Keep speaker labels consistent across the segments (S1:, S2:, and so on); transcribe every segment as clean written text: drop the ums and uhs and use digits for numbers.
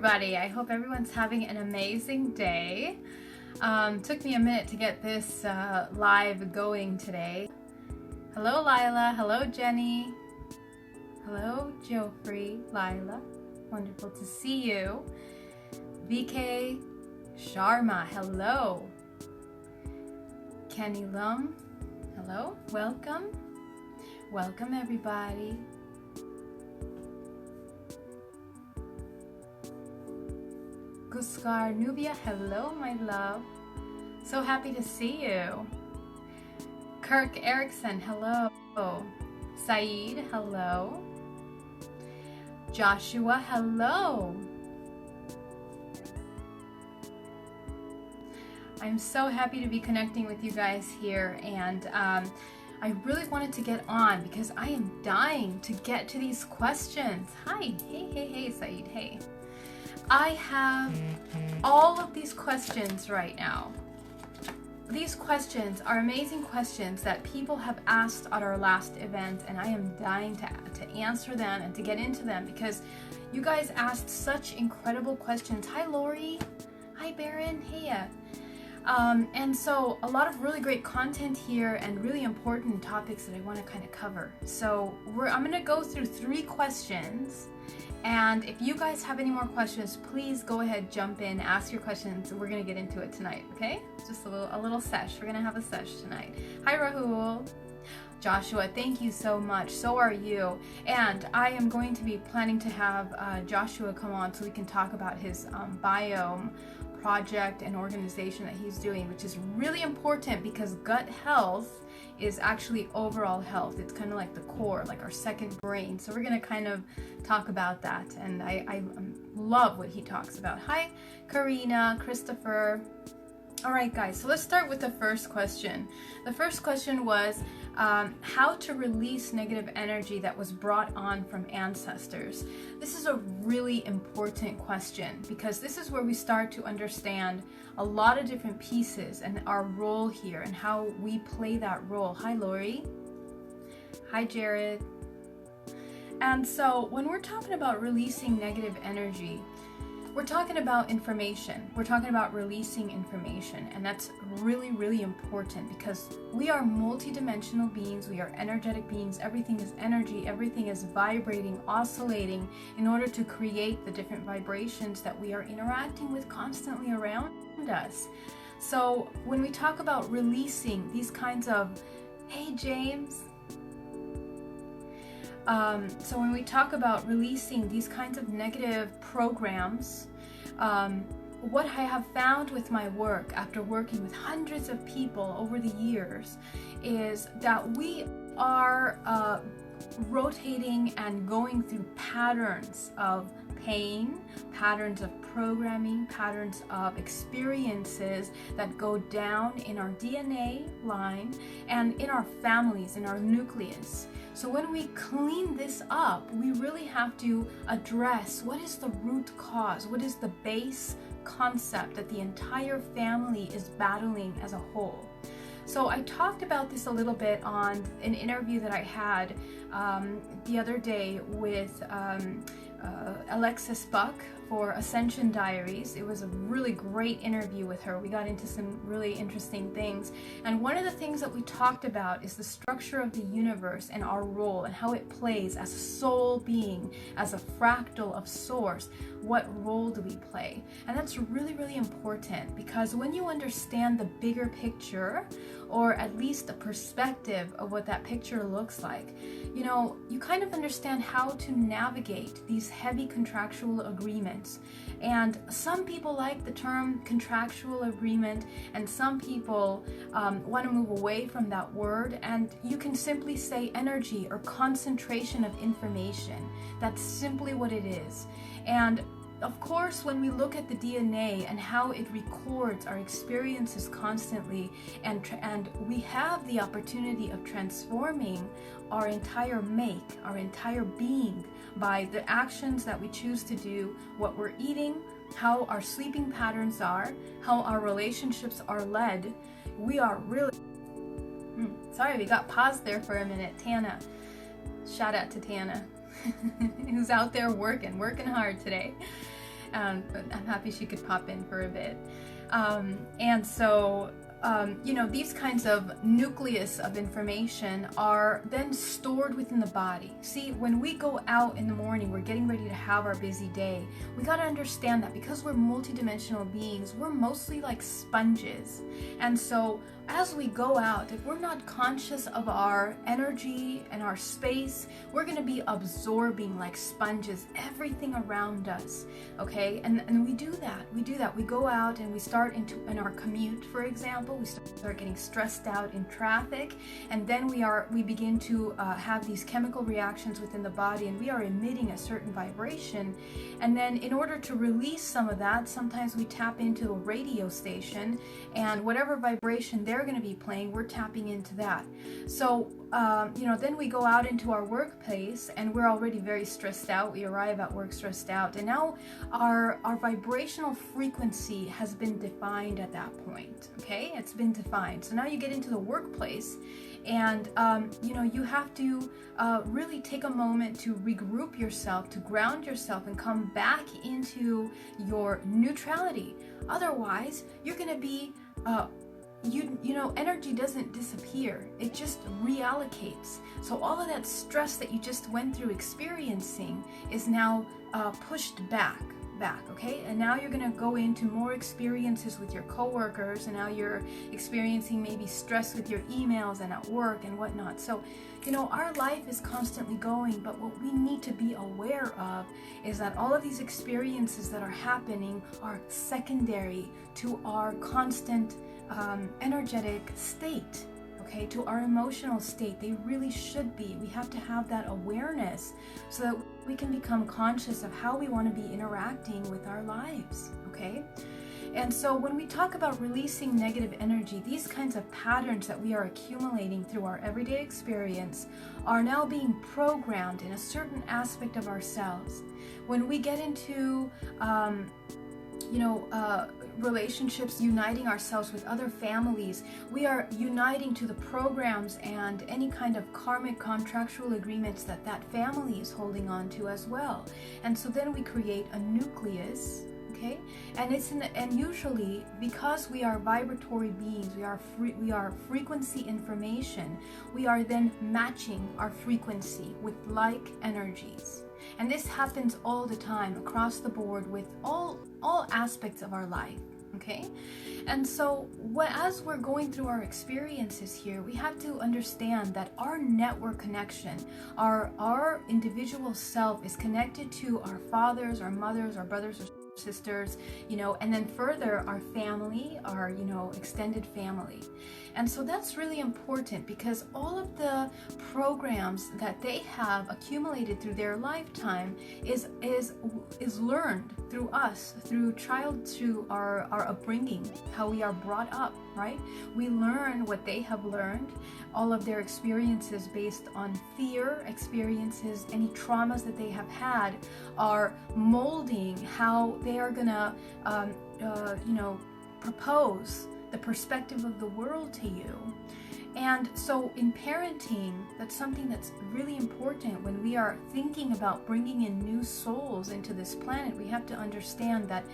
S1: everybody. I hope everyone's having an amazing day. Took me a minute to get this live going today. Hello Lila, hello Jenny, hello Geoffrey, Lila, wonderful to see you. VK Sharma, hello. Kenny Lum, hello, welcome. Welcome everybody. Guskar Nubia, hello my love. So happy to see you. Kirk Erickson, hello. Saeed, hello. Joshua, hello. I'm so happy to be connecting with you guys here, and I really wanted to get on because I am dying to get to these questions. Hi, hey, Saeed, hey. I have all of these questions right now. These questions are amazing questions that people have asked at our last event, and I am dying to answer them and to get into them because you guys asked such incredible questions. Hi Lori, hi Baron, hey. And so a lot of really great content here and really important topics that I want to kind of cover. So I'm going to go through 3 questions. And if you guys have any more questions, please go ahead, jump in, ask your questions. We're gonna get into it tonight, okay? Just a little sesh. We're gonna have a sesh tonight. Hi Rahul. Joshua, thank you so much. So are you. And I am going to be planning to have Joshua come on so we can talk about his biome project and organization that he's doing, which is really important because gut health is actually overall health. It's kind of like the core, like our second brain. So we're going to kind of talk about that. And I love what he talks about. Hi, Karina, Christopher. All right, guys, so let's start with the first question. The first question was how to release negative energy that was brought on from ancestors. This is a really important question because this is where we start to understand a lot of different pieces and our role here and how we play that role. Hi, Lori. Hi, Jared. And so when we're talking about releasing negative energy, we're talking about information. We're talking about releasing information, and that's really, really important because we are multidimensional beings. We are energetic beings. Everything is energy. Everything is vibrating, oscillating in order to create the different vibrations that we are interacting with constantly around us. So when we talk about releasing these kinds of, hey James, so when we talk about releasing these kinds of negative programs, what I have found with my work after working with hundreds of people over the years is that we are rotating and going through patterns of pain, patterns of programming, patterns of experiences that go down in our DNA line and in our families, in our nucleus. So when we clean this up, we really have to address what is the root cause, what is the base concept that the entire family is battling as a whole. So I talked about this a little bit on an interview that I had the other day with Alexis Buck for Ascension Diaries. It was a really great interview with her. We got into some really interesting things. And one of the things that we talked about is the structure of the universe and our role and how it plays as a soul being, as a fractal of source. What role do we play? And that's really, really important because when you understand the bigger picture, or at least the perspective of what that picture looks like, you know, you kind of understand how to navigate these heavy contractual agreements. And some people like the term contractual agreement, and some people want to move away from that word, and you can simply say energy or concentration of information. That's simply what it is. And of course, when we look at the DNA and how it records our experiences constantly, and we have the opportunity of transforming our entire make, our entire being, by the actions that we choose to do, what we're eating, how our sleeping patterns are, how our relationships are led, we are really... Sorry, we got paused there for a minute. Tana. Shout out to Tana, who's out there working hard today. But I'm happy she could pop in for a bit. And so, these kinds of nucleus of information are then stored within the body. See, when we go out in the morning, we're getting ready to have our busy day. We got to understand that because we're multidimensional beings, we're mostly like sponges. And so as we go out, if we're not conscious of our energy and our space, we're going to be absorbing like sponges everything around us. Okay, and we do that. We go out and we start in our commute, for example. We start getting stressed out in traffic, and then we begin to have these chemical reactions within the body, and we are emitting a certain vibration. And then in order to release some of that, sometimes we tap into a radio station, and whatever vibration they're going to be playing, we're tapping into that. So then we go out into our workplace and we're already very stressed out. We arrive at work stressed out, and now our vibrational frequency has been defined at that point. Okay, it's been defined. So now you get into the workplace, and you have to really take a moment to regroup yourself, to ground yourself, and come back into your neutrality. Otherwise, you're going to be energy doesn't disappear, it just reallocates. So all of that stress that you just went through experiencing is now pushed back, okay? And now you're going to go into more experiences with your coworkers, and now you're experiencing maybe stress with your emails and at work and whatnot. So, our life is constantly going, but what we need to be aware of is that all of these experiences that are happening are secondary to our constant energetic state, okay, to our emotional state. They really should be. We have to have that awareness so that we can become conscious of how we want to be interacting with our lives, okay? And so when we talk about releasing negative energy, these kinds of patterns that we are accumulating through our everyday experience are now being programmed in a certain aspect of ourselves. When we get into relationships, uniting ourselves with other families, we are uniting to the programs and any kind of karmic contractual agreements that family is holding on to as well. And so then we create a nucleus, okay? And usually, because we are vibratory beings, we are frequency information, we are then matching our frequency with like energies. And this happens all the time across the board with all aspects of our life, okay? And so as we're going through our experiences here, we have to understand that our network connection, our individual self is connected to our fathers, our mothers, our brothers, or sisters, and then further our family, our extended family. And so that's really important, because all of the programs that they have accumulated through their lifetime is learned through us, through our upbringing, how we are brought up, right? We learn what they have learned, all of their experiences based on fear experiences, any traumas that they have had are molding how they are gonna propose the perspective of the world to you. And so in parenting, that's something that's really important. When we are thinking about bringing in new souls into this planet, we have to understand that,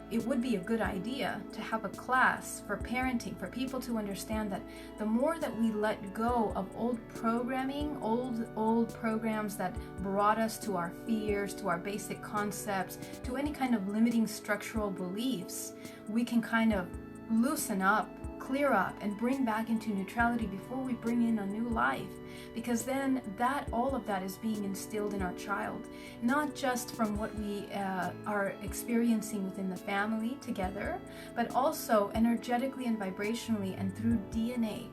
S1: it would be a good idea to have a class for parenting, for people to understand that the more that we let go of old programming, old programs that brought us to our fears, to our basic concepts, to any kind of limiting structural beliefs, we can kind of loosen up, clear up, and bring back into neutrality before we bring in a new life. Because then all of that is being instilled in our child, not just from what we are experiencing within the family together, but also energetically and vibrationally and through DNA.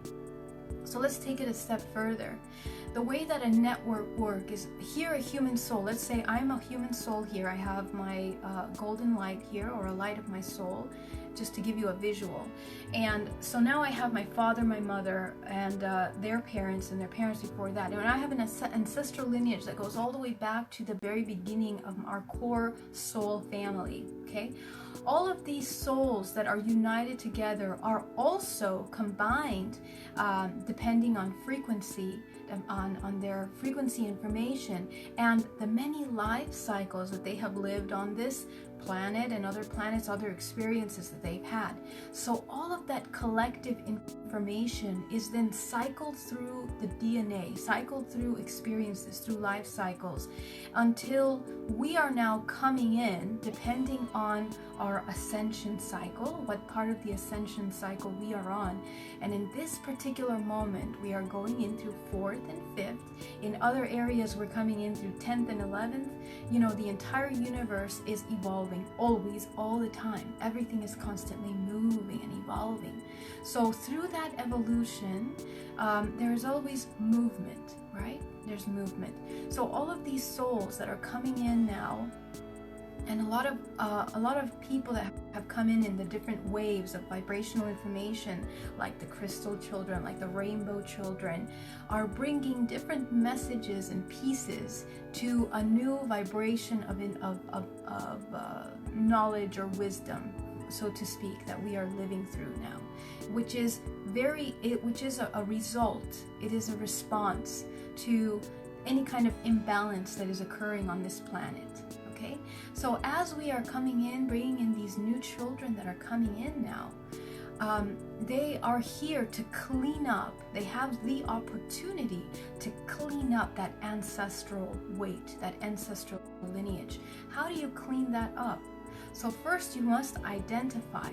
S1: So let's take it a step further. The way that a network works is, here a human soul, let's say I'm a human soul here, I have my golden light here, or a light of my soul, just to give you a visual. And so now I have my father, my mother, and their parents and their parents before that. And I have an ancestral lineage that goes all the way back to the very beginning of our core soul family, okay? All of these souls that are united together are also combined depending on frequency, on their frequency information, and the many life cycles that they have lived on this planet and other planets, other experiences that they've had. So all of that collective information is then cycled through the DNA, cycled through experiences, through life cycles, until we are now coming in, depending on our ascension cycle, what part of the ascension cycle we are on. And in this particular moment, we are going in through 4th and 5th. In other areas, we're coming in through 10th and 11th. You know, the entire universe is evolving always, all the time. Everything is constantly moving and evolving. So through that evolution, there's always movement, right? There's movement. So all of these souls that are coming in now, and a lot of people that have come in the different waves of vibrational information, like the crystal children, like the rainbow children, are bringing different messages and pieces to a new vibration of knowledge or wisdom, so to speak, that we are living through now, which is a result. It is a response to any kind of imbalance that is occurring on this planet. Okay, so as we are coming in, bringing in these new children that are coming in now, they are here to clean up. They have the opportunity to clean up that ancestral weight, that ancestral lineage. How do you clean that up? So first you must identify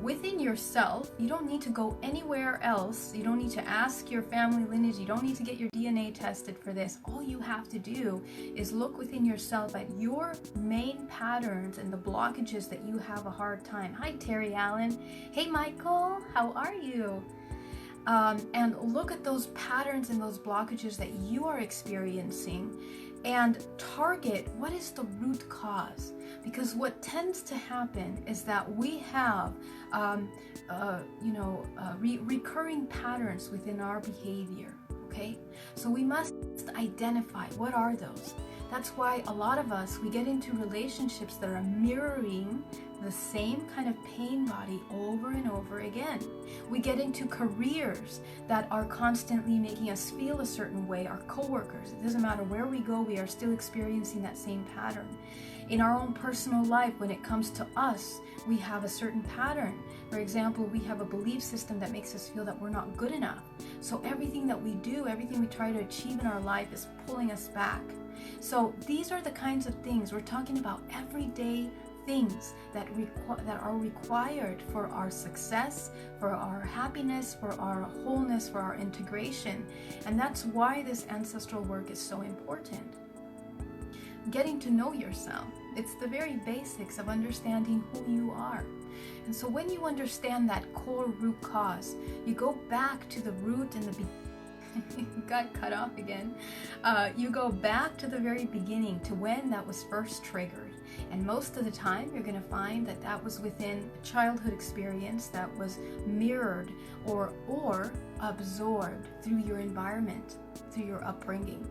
S1: within yourself. You don't need to go anywhere else. You don't need to ask your family lineage. You don't need to get your DNA tested for this. All you have to do is look within yourself at your main patterns and the blockages that you have a hard time. Hi, Terry Allen. Hey, Michael. How are you? And look at those patterns and those blockages that you are experiencing and target what is the root cause. Because what tends to happen is that we have recurring patterns within our behavior, okay? So we must identify what are those. That's why a lot of us, we get into relationships that are mirroring the same kind of pain body over and over again. We get into careers that are constantly making us feel a certain way. Our coworkers, it doesn't matter where we go, we are still experiencing that same pattern. In our own personal life, when it comes to us, we have a certain pattern. For example, we have a belief system that makes us feel that we're not good enough. So everything that we do, everything we try to achieve in our life is pulling us back. So these are the kinds of things we're talking about, everyday things that are required for our success, for our happiness, for our wholeness, for our integration. And that's why this ancestral work is so important. Getting to know yourself. It's the very basics of understanding who you are. And so when you understand that core root cause, you go back to the root and the got cut off again. You go back to the very beginning, to when that was first triggered. And most of the time, you're going to find that that was within a childhood experience that was mirrored or absorbed through your environment, through your upbringing.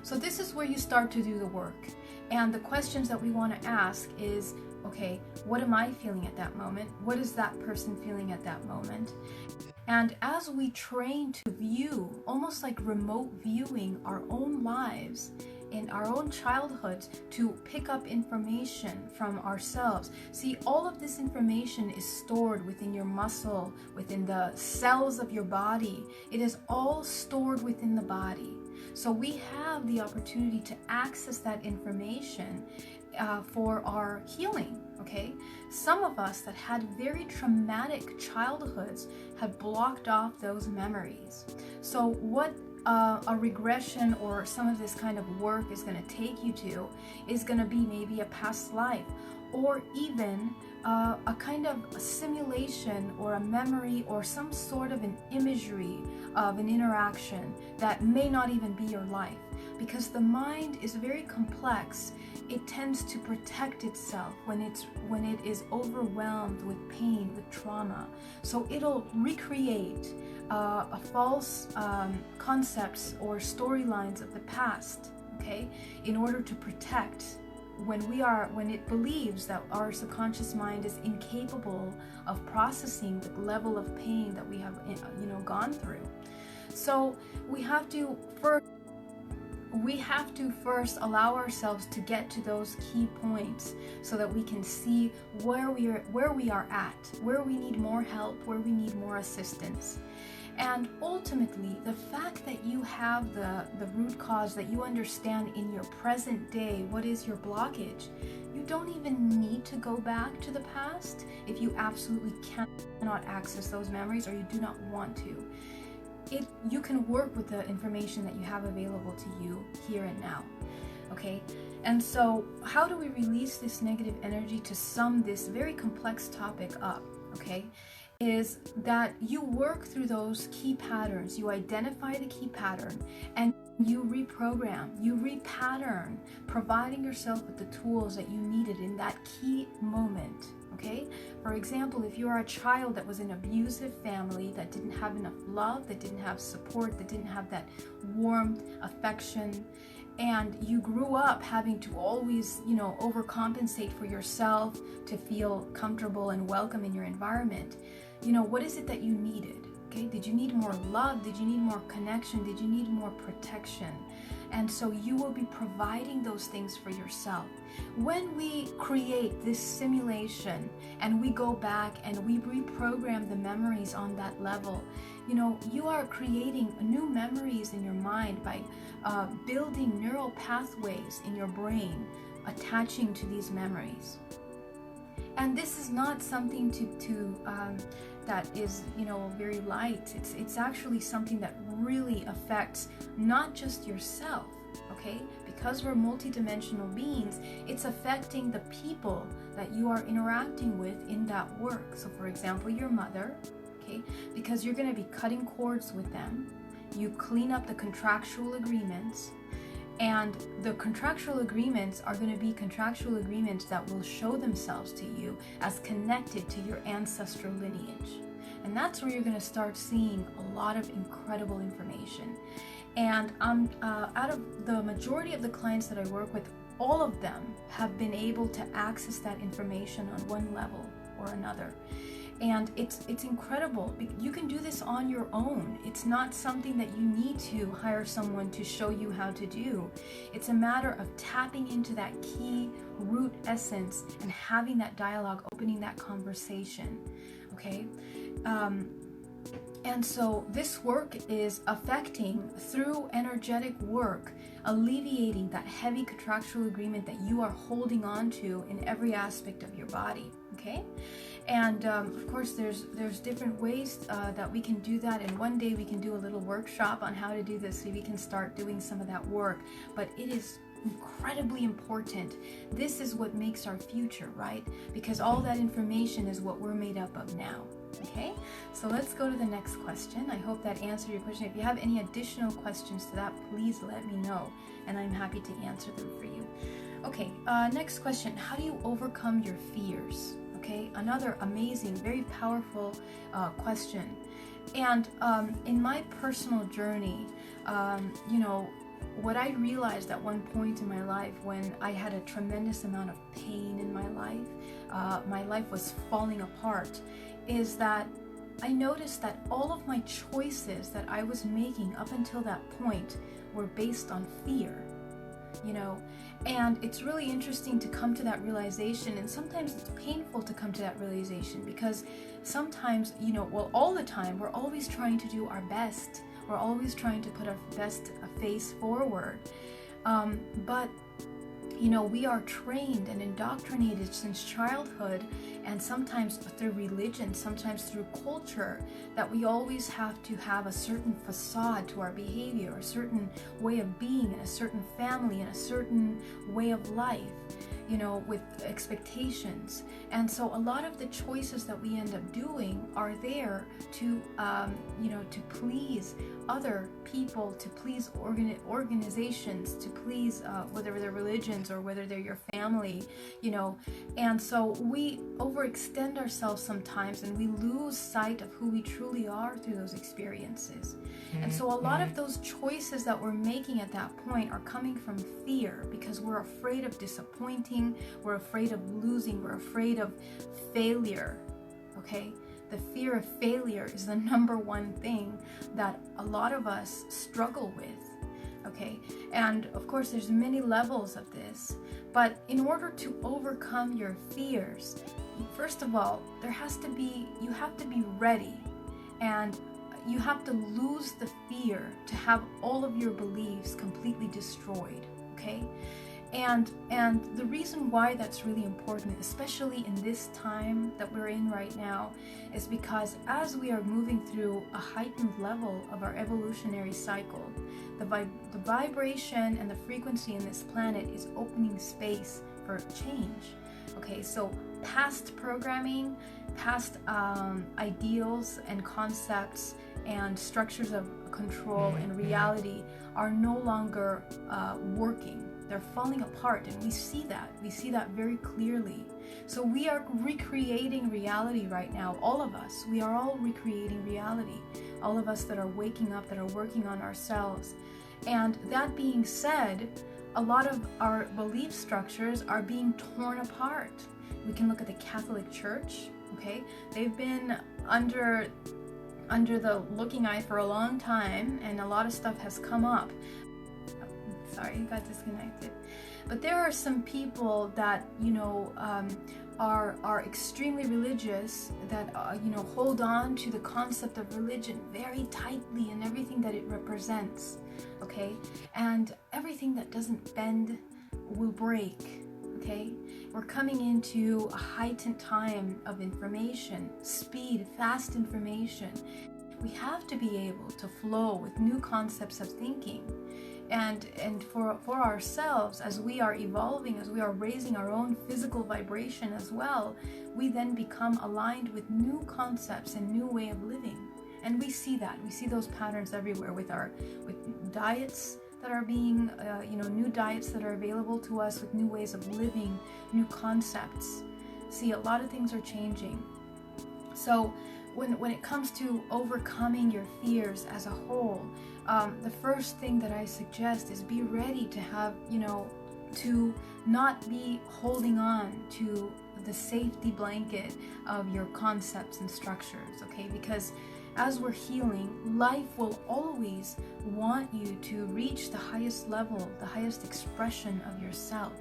S1: So this is where you start to do the work. And the questions that we want to ask is, okay, what am I feeling at that moment? What is that person feeling at that moment? And as we train to view, almost like remote viewing our own lives in our own childhoods, to pick up information from ourselves. See, all of this information is stored within your muscle, within the cells of your body. It is all stored within the body. So we have the opportunity to access that information for our healing, okay? Some of us that had very traumatic childhoods have blocked off those memories. So what a regression or some of this kind of work is going to take you to is going to be maybe a past life, or even a kind of a simulation or a memory or some sort of an imagery of an interaction that may not even be your life. Because the mind is very complex, it tends to protect itself when it is overwhelmed with pain, with trauma. So it'll recreate a false concepts or storylines of the past, okay, in order to protect when it believes that our subconscious mind is incapable of processing the level of pain that we have gone through. So we have to first allow ourselves to get to those key points so that we can see where we are at, where we need more help, where we need more assistance. And ultimately, the fact that you have the root cause, that you understand in your present day what is your blockage, you don't even need to go back to the past if you absolutely cannot access those memories or you do not want to. You can work with the information that you have available to you here and now, okay? And so how do we release this negative energy to sum this very complex topic up, okay? Is that you work through those key patterns, you identify the key pattern, and you reprogram, you repattern, providing yourself with the tools that you needed in that key moment, okay? For example, if you are a child that was in an abusive family, that didn't have enough love, that didn't have support, that didn't have that warmth, affection, and you grew up having to always, overcompensate for yourself to feel comfortable and welcome in your environment, what is it that you needed? Okay, did you need more love? Did you need more connection? Did you need more protection? And so you will be providing those things for yourself. When we create this simulation and we go back and we reprogram the memories on that level, you are creating new memories in your mind by building neural pathways in your brain attaching to these memories. And this is not something that is, very light. It's actually something that really affects not just yourself, okay? Because we're multidimensional beings, it's affecting the people that you are interacting with in that work. So for example, your mother, okay? Because you're going to be cutting cords with them. You clean up the contractual agreements. And the contractual agreements are going to be contractual agreements that will show themselves to you as connected to your ancestral lineage. And that's where you're going to start seeing a lot of incredible information. And out of the majority of the clients that I work with, all of them have been able to access that information on one level or another. And it's incredible. You can do this on your own. It's not something that you need to hire someone to show you how to do. It's a matter of tapping into that key root essence and having that dialogue, opening that conversation, okay? And so this work is affecting, through energetic work, alleviating that heavy contractual agreement that you are holding on to in every aspect of your body, okay? And of course, there's different ways that we can do that. And one day we can do a little workshop on how to do this so we can start doing some of that work. But it is incredibly important. This is what makes our future, right? Because all that information is what we're made up of now. Okay, so let's go to the next question. I hope that answered your question. If you have any additional questions to that, please let me know, and I'm happy to answer them for you. Okay, next question. How do you overcome your fears? Okay, another amazing, very powerful question. And in my personal journey, what I realized at one point in my life when I had a tremendous amount of pain in my life was falling apart, is that I noticed that all of my choices that I was making up until that point were based on fear, and it's really interesting to come to that realization, and sometimes it's painful to come to that realization because sometimes, all the time, we're always trying to do our best. We're always trying to put our best face forward. But we are trained and indoctrinated since childhood, and sometimes through religion, sometimes through culture, that we always have to have a certain facade to our behavior, a certain way of being, in a certain family, in a certain way of life. with expectations. And so a lot of the choices that we end up doing are there to, to please other people, to please organizations, to please whether they're religions or whether they're your family, and so we overextend ourselves sometimes and we lose sight of who we truly are through those experiences. And so a lot of those choices that we're making at that point are coming from fear, because we're afraid of disappointing, we're afraid of losing, we're afraid of failure, okay? The fear of failure is the number one thing that a lot of us struggle with, okay? And of course, there's many levels of this, but in order to overcome your fears, first of all, you have to be ready, and you have to lose the fear to have all of your beliefs completely destroyed, okay? And the reason why that's really important, especially in this time that we're in right now, is because as we are moving through a heightened level of our evolutionary cycle, the vibration and the frequency in this planet is opening space for change. Okay, so past programming, past ideals and concepts and structures of control and reality are no longer working. They're falling apart, and we see that very clearly. So we are recreating reality right now. All of us, we are all recreating reality. All of us that are waking up, that are working on ourselves. And that being said, a lot of our belief structures are being torn apart. We can look at the Catholic Church, okay? They've been under the looking eye for a long time, and a lot of stuff has come up. Sorry, got disconnected. But there are some people that are extremely religious, that hold on to the concept of religion very tightly and everything that it represents, okay? And everything that doesn't bend will break, okay? We're coming into a heightened time of information, speed, fast information. We have to be able to flow with new concepts of thinking. And for ourselves, as we are evolving, as we are raising our own physical vibration as well, we then become aligned with new concepts and new way of living. And we see those patterns everywhere with diets that are being, new diets that are available to us, with new ways of living, new concepts. See, a lot of things are changing. So when it comes to overcoming your fears as a whole, the first thing that I suggest is be ready to have, to not be holding on to the safety blanket of your concepts and structures, okay? Because as we're healing, life will always want you to reach the highest level, the highest expression of yourself.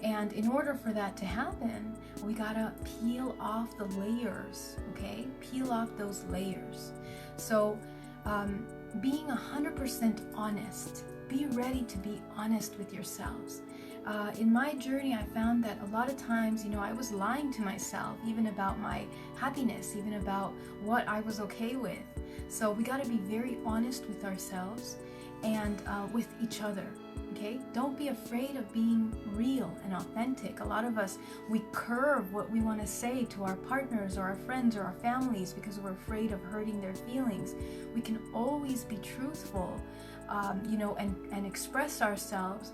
S1: And in order for that to happen, we gotta peel off the layers, okay? Peel off those layers. So, being 100% honest, be ready to be honest with yourselves. In my journey, I found that a lot of times, I was lying to myself, even about my happiness, even about what I was okay with. So we got to be very honest with ourselves and with each other. Okay? Don't be afraid of being real and authentic. A lot of us, we curve what we want to say to our partners or our friends or our families because we're afraid of hurting their feelings. We can always be truthful, and express ourselves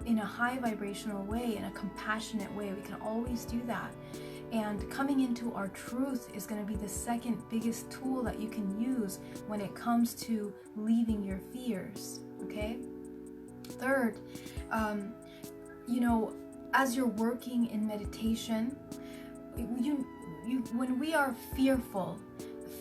S1: in a high vibrational way, in a compassionate way. We can always do that. And coming into our truth is going to be the second biggest tool that you can use when it comes to leaving your fears. Okay? Third, as you're working in meditation, when we are fearful,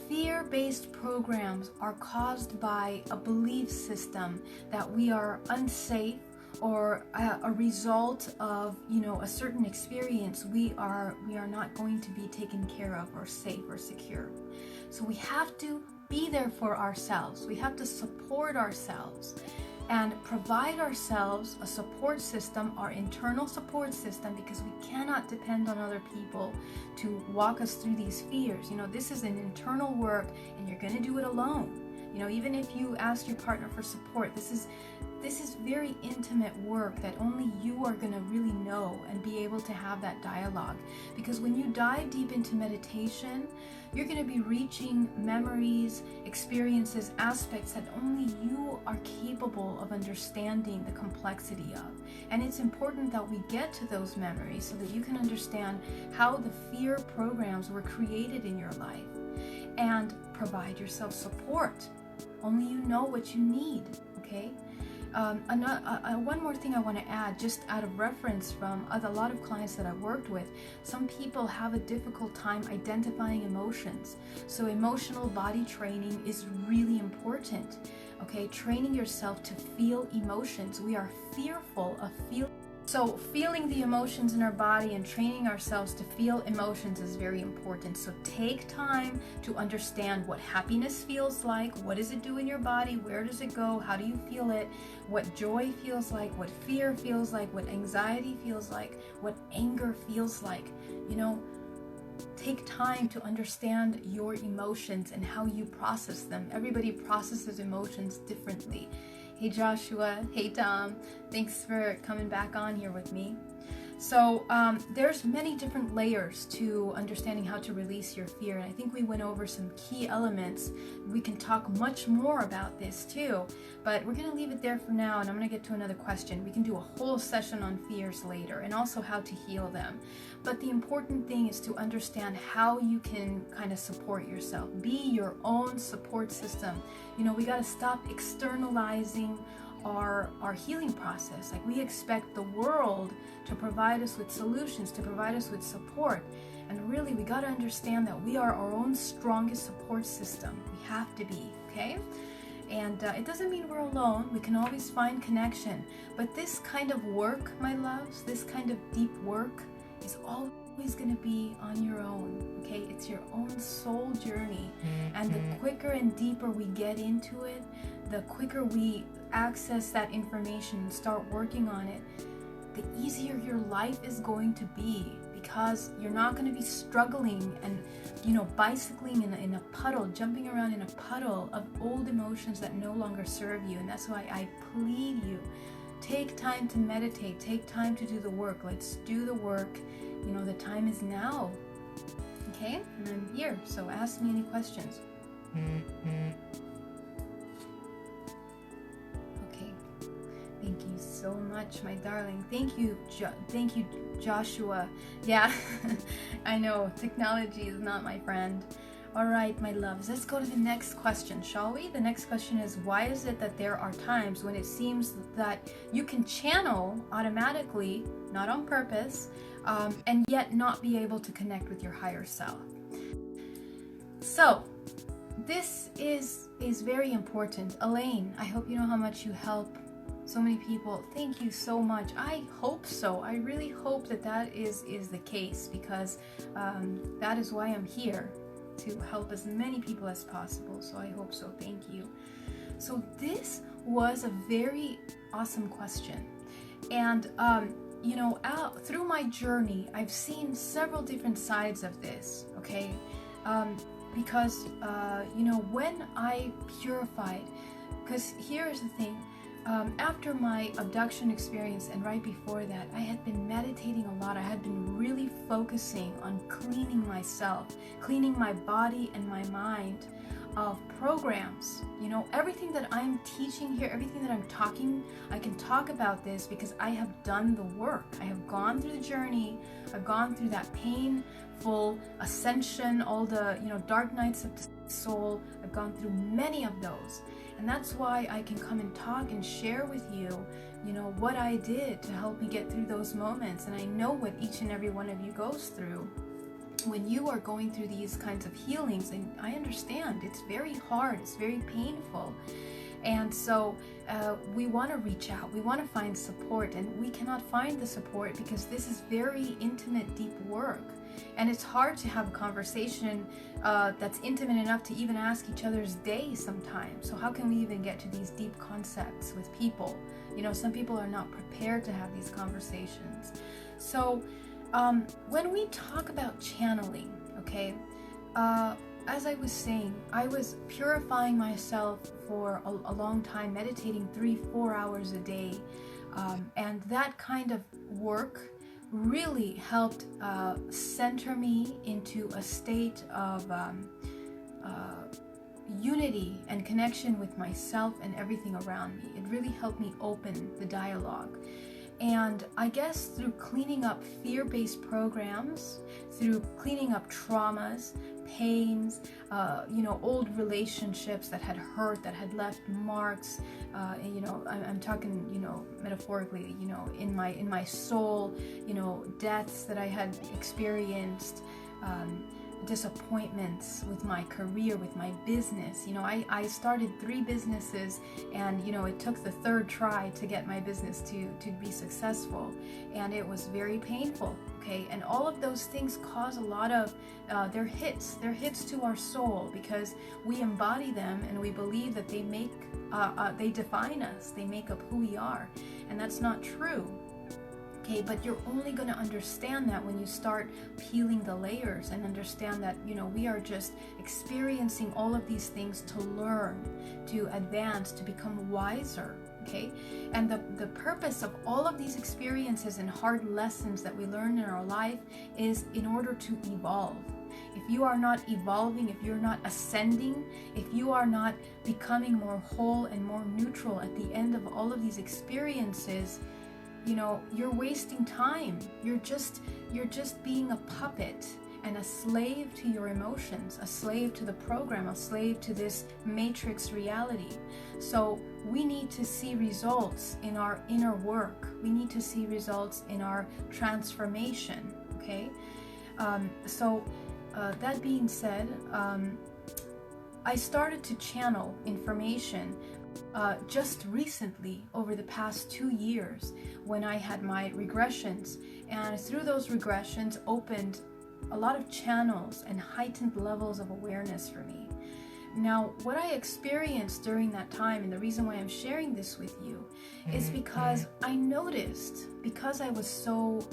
S1: fear-based programs are caused by a belief system that we are unsafe, or a result of a certain experience. We are not going to be taken care of or safe or secure. So we have to be there for ourselves. We have to support ourselves and provide ourselves a support system, our internal support system, because we cannot depend on other people to walk us through these fears. This is an internal work, and you're going to do it alone. Even if you ask your partner for support, this this is very intimate work that only you are going to really know and be able to have that dialogue. Because when you dive deep into meditation, you're going to be reaching memories, experiences, aspects that only you are capable of understanding the complexity of. And it's important that we get to those memories so that you can understand how the fear programs were created in your life and provide yourself support. Only you know what you need, okay? One more thing I want to add, just out of reference from a lot of clients that I've worked with, some people have a difficult time identifying emotions. So emotional body training is really important, okay? Training yourself to feel emotions. We are fearful of feeling. So feeling the emotions in our body and training ourselves to feel emotions is very important. So take time to understand what happiness feels like, what does it do in your body, where does it go, how do you feel it, what joy feels like, what fear feels like, what anxiety feels like, what anger feels like. You know, take time to understand your emotions and how you process them. Everybody processes emotions differently. Hey Joshua, hey Tom, thanks for coming back on here with me. So there's many different layers to understanding how to release your fear, and I think we went over some key elements. We can talk much more about this too, but we're going to leave it there for now, and I'm going to get to another question. We can do a whole session on fears later, and also how to heal them. But the important thing is to understand how you can kind of support yourself. Be your own support system. You know, we got to stop externalizing our healing process. Like, we expect the world to provide us with solutions, to provide us with support. And really, we got to understand that we are our own strongest support system. We have to be, okay? And it doesn't mean we're alone. We can always find connection. But this kind of work, my loves, this kind of deep work is always going to be on your own, okay? It's your own soul journey. And the quicker and deeper we get into it, the quicker we access that information and start working on it, the easier your life is going to be, because you're not going to be struggling and, you know, bicycling in a puddle, jumping around in a puddle of old emotions that no longer serve you. And that's why I plead you, take time to meditate, take time to do the work. Let's do the work. You know, the time is now, okay? And I'm here, so ask me any questions. Thank you so much, my darling. Thank you, Joshua. Yeah, I know, technology is not my friend. All right, my loves, let's go to the next question, shall we? The next question is, why is it that there are times when it seems that you can channel automatically, not on purpose, and yet not be able to connect with your higher self? So, this is very important. Elaine, I hope you know how much you help so many people. Thank you so much. I hope so. I really hope that is the case, because that is why I'm here, to help as many people as possible. So I hope so. Thank you. So this was a very awesome question. And you know, through my journey, I've seen several different sides of this, okay? Because you know, when I purified, because here's the thing, after my abduction experience and right before that, I had been meditating a lot. I had been really focusing on cleaning myself, cleaning my body and my mind of programs. You know, everything that I'm teaching here, everything that I'm talking, I can talk about this because I have done the work. I have gone through the journey. I've gone through that painful ascension, all the, you know, dark nights of the soul. I've gone through many of those. And that's why I can come and talk and share with you, you know, what I did to help me get through those moments. And I know what each and every one of you goes through when you are going through these kinds of healings. And I understand it's very hard, it's very painful. And so we want to reach out, we want to find support, and we cannot find the support because this is very intimate, deep work. And it's hard to have a conversation that's intimate enough to even ask each other's day sometimes. So how can we even get to these deep concepts with people? You know, some people are not prepared to have these conversations. So when we talk about channeling, okay, as I was saying, I was purifying myself for a long time, meditating 3-4 hours a day. And that kind of work really helped center me into a state of unity and connection with myself and everything around me. It really helped me open the dialogue. And I guess through cleaning up fear-based programs, through cleaning up traumas, pains, old relationships that had hurt, that had left marks, I'm talking, metaphorically, in my soul, deaths that I had experienced, disappointments with my career, with my business. I started 3 businesses, and it took the 3rd try to get my business to be successful, and it was very painful. Okay, and all of those things cause a lot of they're hits to our soul, because we embody them and we believe that they define us, they make up who we are, and that's not true. Okay, but you're only going to understand that when you start peeling the layers and understand that, we are just experiencing all of these things to learn, to advance, to become wiser. Okay, and the purpose of all of these experiences and hard lessons that we learn in our life is in order to evolve. If you are not evolving, if you're not ascending, if you are not becoming more whole and more neutral at the end of all of these experiences, you're wasting time. You're just being a puppet and a slave to your emotions, a slave to the program, a slave to this matrix reality. So we need to see results in our inner work. We need to see results in our transformation. Okay, that being said, I started to channel information just recently, over the past 2 years, when I had my regressions, and through those regressions opened a lot of channels and heightened levels of awareness for me. Now, what I experienced during that time, and the reason why I'm sharing this with you, is because I noticed, because I was so,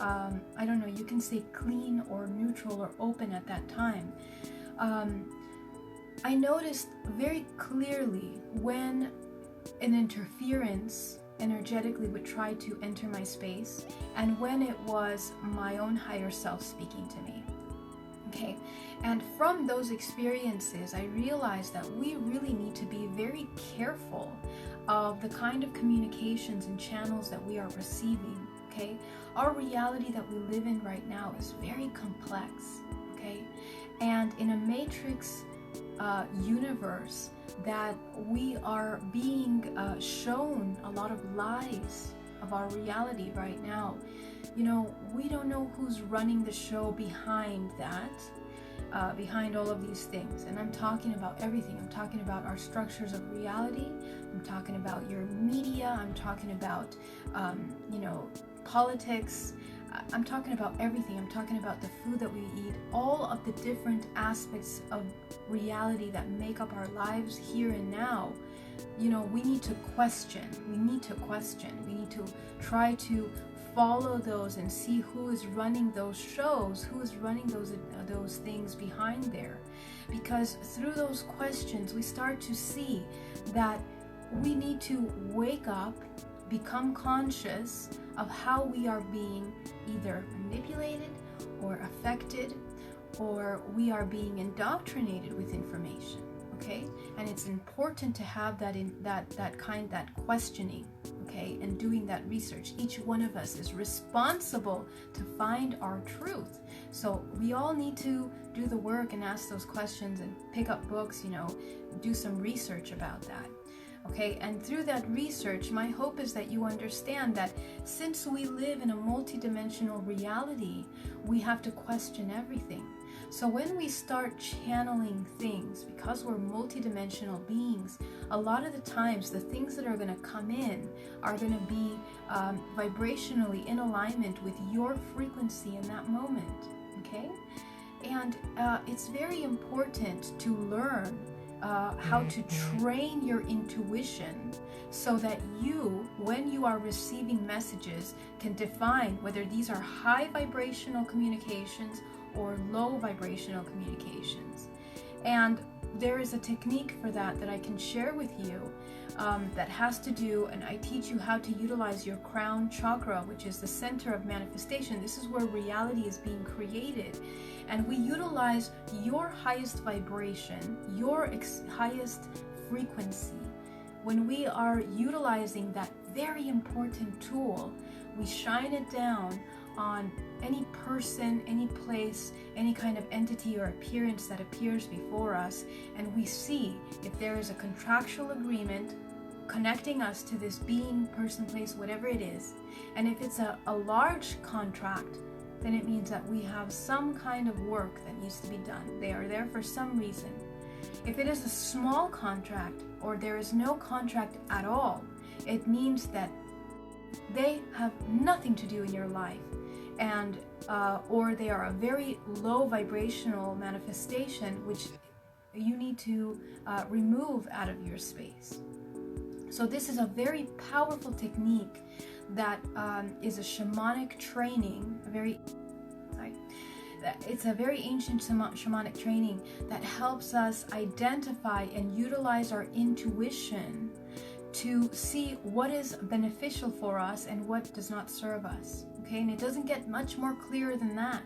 S1: you can say clean or neutral or open at that time, I noticed very clearly when an interference energetically would try to enter my space, and when it was my own higher self speaking to me. Okay, and from those experiences, I realized that we really need to be very careful of the kind of communications and channels that we are receiving. Okay, our reality that we live in right now is very complex. Okay, and in a matrix universe, that we are being shown a lot of lies of our reality right now. We don't know who's running the show behind that, behind all of these things. And I'm talking about everything. I'm talking about our structures of reality. I'm talking about your media. I'm talking about, politics. I'm talking about everything. I'm talking about the food that we eat, all of the different aspects of reality that make up our lives here and now. We need to question. We need to try to follow those and see who is running those shows, who is running those things behind there. Because through those questions, we start to see that we need to wake up, become conscious of how we are being either manipulated or affected, or we are being indoctrinated with information. Okay, and it's important to have that questioning. Okay, and doing that research. Each one of us is responsible to find our truth. So we all need to do the work and ask those questions and pick up books. Do some research about that. Okay, and through that research, my hope is that you understand that since we live in a multidimensional reality, we have to question everything. So when we start channeling things, because we're multidimensional beings, a lot of the times the things that are going to come in are going to be vibrationally in alignment with your frequency in that moment. Okay, and it's very important to learn how to train your intuition so that you, when you are receiving messages, can define whether these are high vibrational communications or low vibrational communications. And there is a technique for that I can share with you that has to do, and I teach you how to utilize your crown chakra, which is the center of manifestation. This is where reality is being created. And we utilize your highest vibration, your highest frequency. When we are utilizing that very important tool, we shine it down on any person, any place, any kind of entity or appearance that appears before us, and we see if there is a contractual agreement connecting us to this being, person, place, whatever it is. And if it's a large contract, then it means that we have some kind of work that needs to be done. They are there for some reason. If it is a small contract, or there is no contract at all, it means that they have nothing to do in your life, and or they are a very low vibrational manifestation which you need to remove out of your space. So this is a very powerful technique that is a shamanic training, it's a very ancient shamanic training that helps us identify and utilize our intuition to see what is beneficial for us and what does not serve us. Okay, and it doesn't get much more clear than that.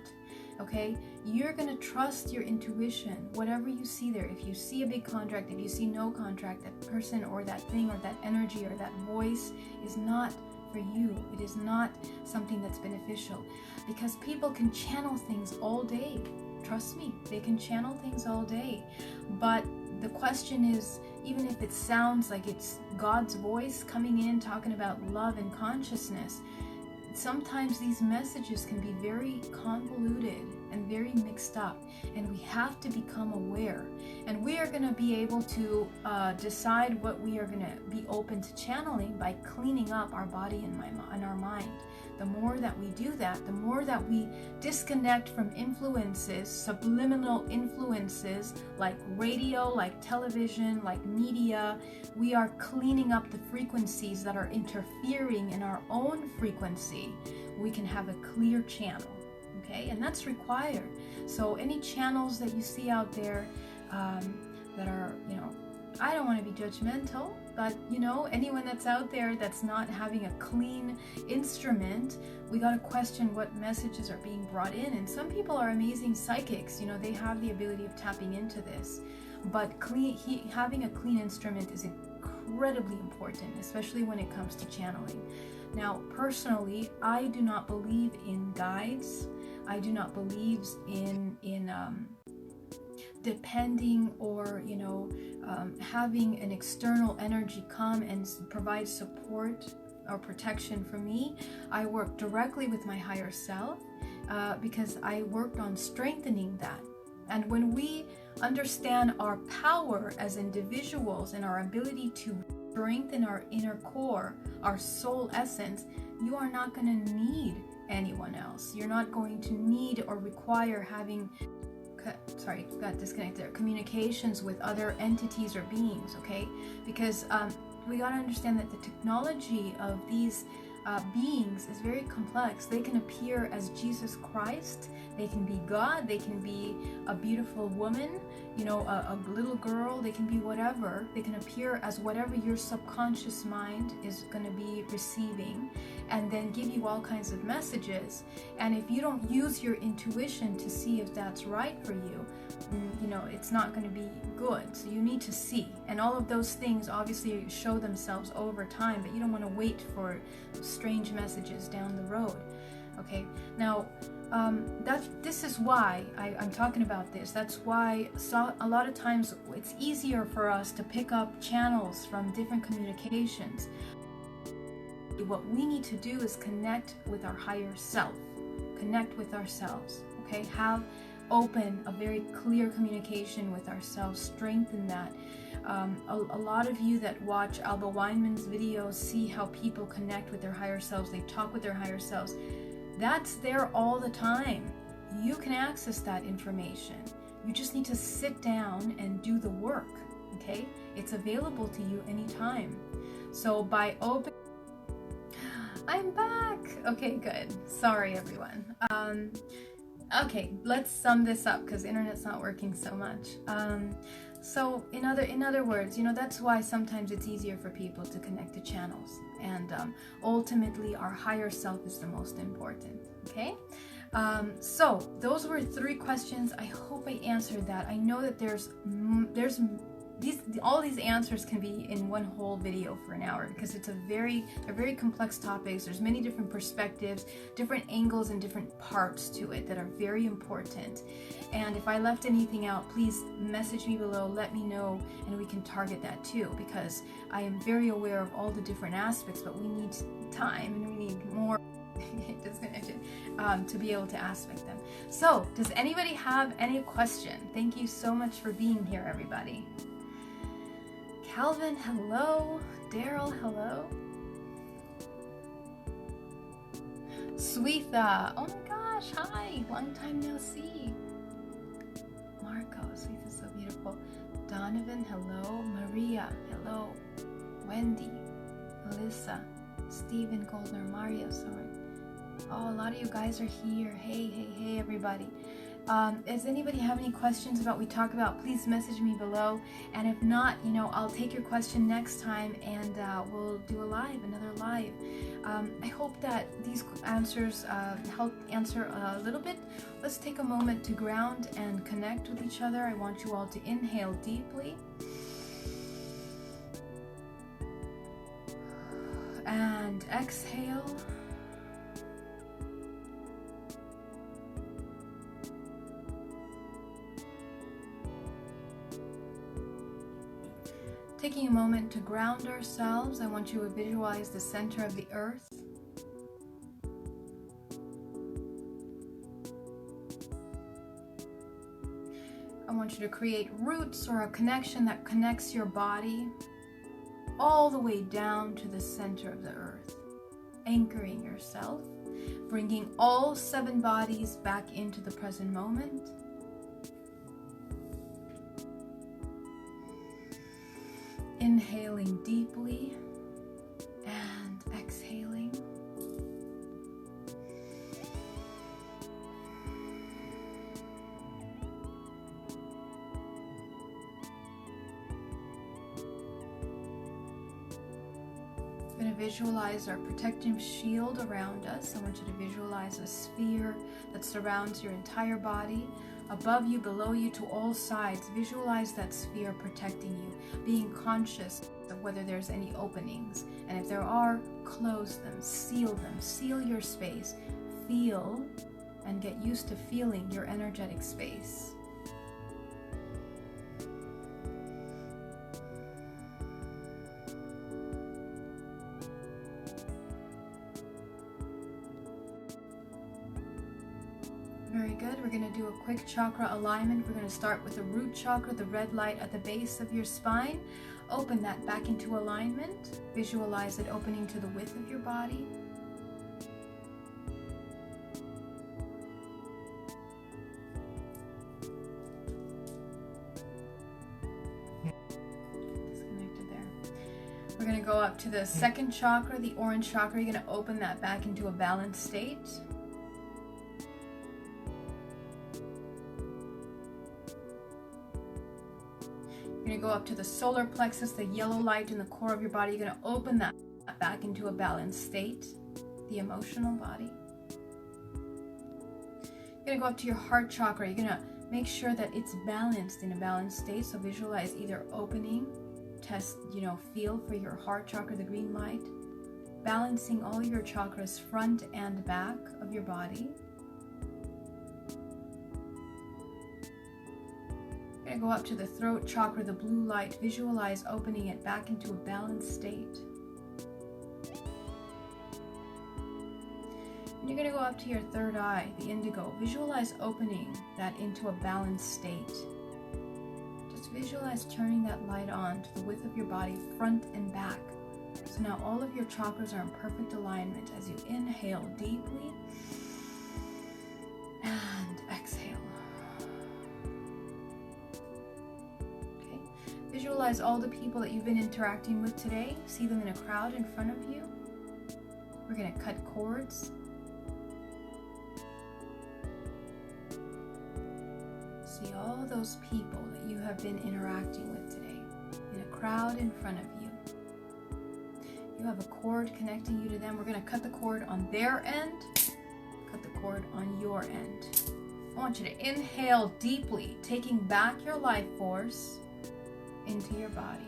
S1: Okay, you're going to trust your intuition, whatever you see there. If you see a big contract, if you see no contract, that person or that thing or that energy or that voice is not for you. It is not something that's beneficial, because people can channel things all day. Trust me, they can channel things all day. But the question is, even if it sounds like it's God's voice coming in talking about love and consciousness, sometimes these messages can be very convoluted and very mixed up, and we have to become aware. And we are going to be able to decide what we are going to be open to channeling by cleaning up our body and our mind. The more that we do that, the more that we disconnect from influences, subliminal influences like radio, like television, like media. We are cleaning up the frequencies that are interfering in our own frequency. We can have a clear channel, okay? And that's required. So any channels that you see out there that are, I don't want to be judgmental, but anyone that's out there that's not having a clean instrument, we got to question what messages are being brought in. And some people are amazing psychics, they have the ability of tapping into this, but having a clean instrument is incredibly important, especially when it comes to channeling. Now, personally, I do not believe in guides. I do not believe in depending or having an external energy come and provide support or protection for me. I work directly with my higher self because I worked on strengthening that. And when we understand our power as individuals and our ability to strengthen our inner core, our soul essence, you are not going to need anyone else. You're not going to need or require having got disconnected there, communications with other entities or beings, okay? Because we got to understand that the technology of these beings is very complex. They can appear as Jesus Christ, they can be God, they can be a beautiful woman, a little girl, they can be whatever. They can appear as whatever your subconscious mind is going to be receiving, and then give you all kinds of messages. And if you don't use your intuition to see if that's right for you, it's not going to be good. So you need to see. And all of those things obviously show themselves over time, but you don't want to wait for strange messages down the road. Okay, now this is why I'm talking about this. That's why a lot of times it's easier for us to pick up channels from different communications. What we need to do is connect with our higher self, connect with ourselves, okay? Have open a very clear communication with ourselves, strengthen that. A lot of you that watch Alba Weinman's videos see how people connect with their higher selves, they talk with their higher selves. That's there all the time. You can access that information. You just need to sit down and do the work, okay? It's available to you anytime. So by I'm back! Okay, good. Sorry, everyone. Okay, let's sum this up because the internet's not working so much. So in other words, that's why sometimes it's easier for people to connect to channels, and ultimately our higher self is the most important. Okay, so those were 3 questions. I hope I answered that. I know that there's all these answers can be in one whole video for an hour because they're very complex topics. There's many different perspectives, different angles, and different parts to it that are very important. And if I left anything out, please message me below, let me know, and we can target that too, because I am very aware of all the different aspects, but we need time and we need more disconnected to be able to aspect them. So does anybody have any question? Thank you so much for being here, everybody. Calvin, hello. Daryl, hello. Sweetha, oh my gosh, hi. Long time no see. Marco, Sweetha's so beautiful. Donovan, hello. Maria, hello. Wendy, Alyssa, Stephen Goldner, Mario, sorry. Oh, a lot of you guys are here. Hey, everybody. Does anybody have any questions about what we talk about? Please message me below. And if not, I'll take your question next time and we'll do another live. I hope that these answers help answer a little bit. Let's take a moment to ground and connect with each other. I want you all to inhale deeply. And exhale. Taking a moment to ground ourselves, I want you to visualize the center of the earth. I want you to create roots or a connection that connects your body all the way down to the center of the earth, anchoring yourself, bringing all 7 bodies back into the present moment. Inhaling deeply and exhaling. We're going to visualize our protective shield around us. I want you to visualize a sphere that surrounds your entire body. Above you, below you, to all sides. Visualize that sphere protecting you, being conscious of whether there's any openings. And if there are, close them, seal your space. Feel and get used to feeling your energetic space. Very good. We're going to do a quick chakra alignment. We're going to start with the root chakra, the red light at the base of your spine. Open that back into alignment. Visualize it opening to the width of your body. Disconnected there. We're going to go up to the second chakra, the orange chakra. You're going to open that back into a balanced state. You're going to go up to the solar plexus, the yellow light in the core of your body. You're going to open that back into a balanced state, the emotional body. You're going to go up to your heart chakra. You're going to make sure that it's balanced in a balanced state. So visualize either opening, feel for your heart chakra, the green light, balancing all your chakras front and back of your body. You're going to go up to the throat chakra, the blue light. Visualize opening it back into a balanced state. And you're going to go up to your third eye, the indigo. Visualize opening that into a balanced state. Just visualize turning that light on to the width of your body, front and back. So now all of your chakras are in perfect alignment as you inhale deeply and exhale. Visualize all the people that you've been interacting with today. See them in a crowd in front of you. We're going to cut cords. all those people that you have been interacting with today in a crowd in front of you. You have a cord connecting you to them. We're going to cut the cord on their end, cut the cord on your end. I want you to inhale deeply, taking back your life force into your body,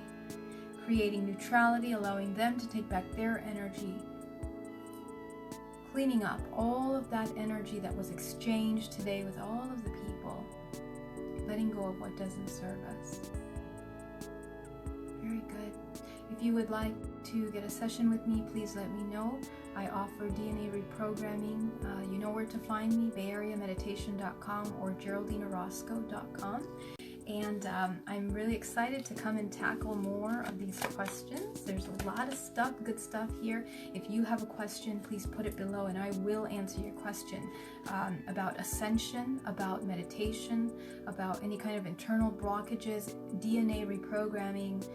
S1: creating neutrality, allowing them to take back their energy, cleaning up all of that energy that was exchanged today with all of the people, letting go of what doesn't serve us. Very good. If you would like to get a session with me, please let me know. I offer DNA reprogramming. You know where to find me, bayareameditation.com or geraldineorozco.com. And I'm really excited to come and tackle more of these questions. There's a lot of stuff, good stuff here. If you have a question, please put it below and I will answer your question about ascension, about meditation, about any kind of internal blockages, DNA reprogramming,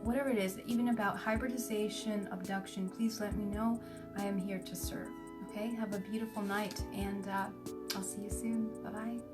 S1: whatever it is, even about hybridization, abduction. Please let me know. I am here to serve. Okay, have a beautiful night and I'll see you soon. Bye-bye.